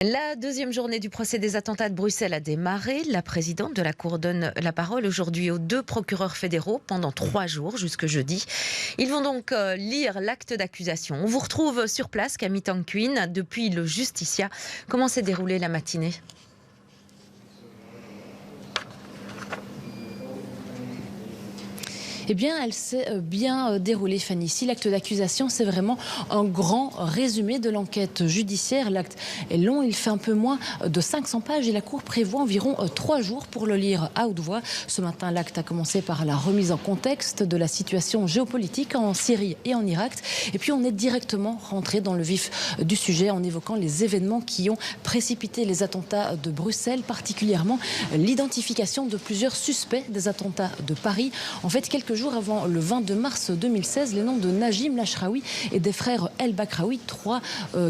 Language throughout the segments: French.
La deuxième journée du procès des attentats de Bruxelles a démarré. La présidente de la Cour donne la parole aujourd'hui aux deux procureurs fédéraux pendant 3 jours jusque jeudi. Ils vont donc lire l'acte d'accusation. On vous retrouve sur place, Camille Tanquin, depuis le Justicia. Comment s'est déroulée la matinée ? Eh bien, elle s'est bien déroulée, Fanny. Si l'acte d'accusation, c'est vraiment un grand résumé de l'enquête judiciaire. L'acte est long, il fait un peu moins de 500 pages et la Cour prévoit environ 3 jours pour le lire à haute voix. Ce matin, l'acte a commencé par la remise en contexte de la situation géopolitique en Syrie et en Irak. Et puis, on est directement rentré dans le vif du sujet en évoquant les événements qui ont précipité les attentats de Bruxelles, particulièrement l'identification de plusieurs suspects des attentats de Paris. En fait, quelques jours avant le 22 mars 2016, les noms de Najim Lachraoui et des frères El Bakraoui, 3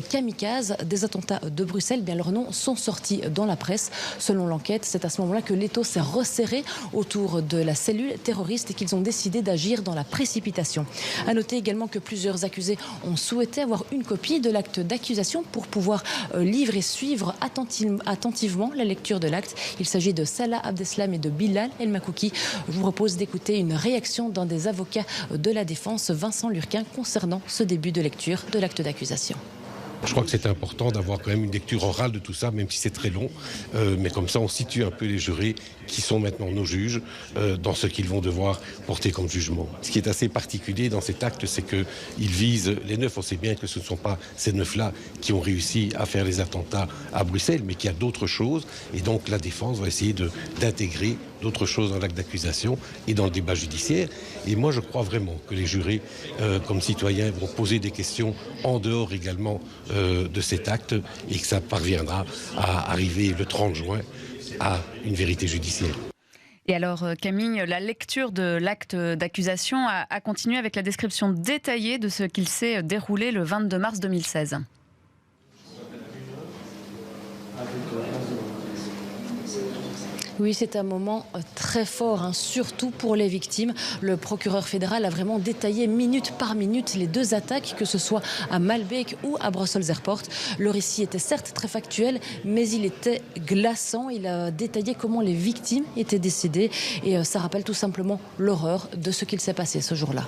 kamikazes des attentats de Bruxelles, bien leurs noms sont sortis dans la presse. Selon l'enquête, c'est à ce moment-là que l'étau s'est resserré autour de la cellule terroriste et qu'ils ont décidé d'agir dans la précipitation. À noter également que plusieurs accusés ont souhaité avoir une copie de l'acte d'accusation pour pouvoir lire et suivre attentivement la lecture de l'acte. Il s'agit de Salah Abdeslam et de Bilal El Makouki. Je vous propose d'écouter une réaction d'un des avocats de la défense, Vincent Lurquin, concernant ce début de lecture de l'acte d'accusation. Je crois que c'est important d'avoir quand même une lecture orale de tout ça, même si c'est très long. Mais comme ça, on situe un peu les jurés qui sont maintenant nos juges dans ce qu'ils vont devoir porter comme jugement. Ce qui est assez particulier dans cet acte, c'est qu'ils visent les 9. On sait bien que ce ne sont pas ces 9-là qui ont réussi à faire les attentats à Bruxelles, mais qu'il y a d'autres choses. Et donc la défense va essayer d'intégrer d'autres choses dans l'acte d'accusation et dans le débat judiciaire. Et moi, je crois vraiment que les jurés, comme citoyens, vont poser des questions en dehors également de cet acte et que ça parviendra à arriver le 30 juin à une vérité judiciaire. Et alors, Camille, la lecture de l'acte d'accusation a continué avec la description détaillée de ce qu'il s'est déroulé le 22 mars 2016. Oui, c'est un moment très fort, surtout pour les victimes. Le procureur fédéral a vraiment détaillé minute par minute les 2 attaques, que ce soit à Malbec ou à Brussels Airport. Le récit était certes très factuel, mais il était glaçant. Il a détaillé comment les victimes étaient décédées et ça rappelle tout simplement l'horreur de ce qu'il s'est passé ce jour-là.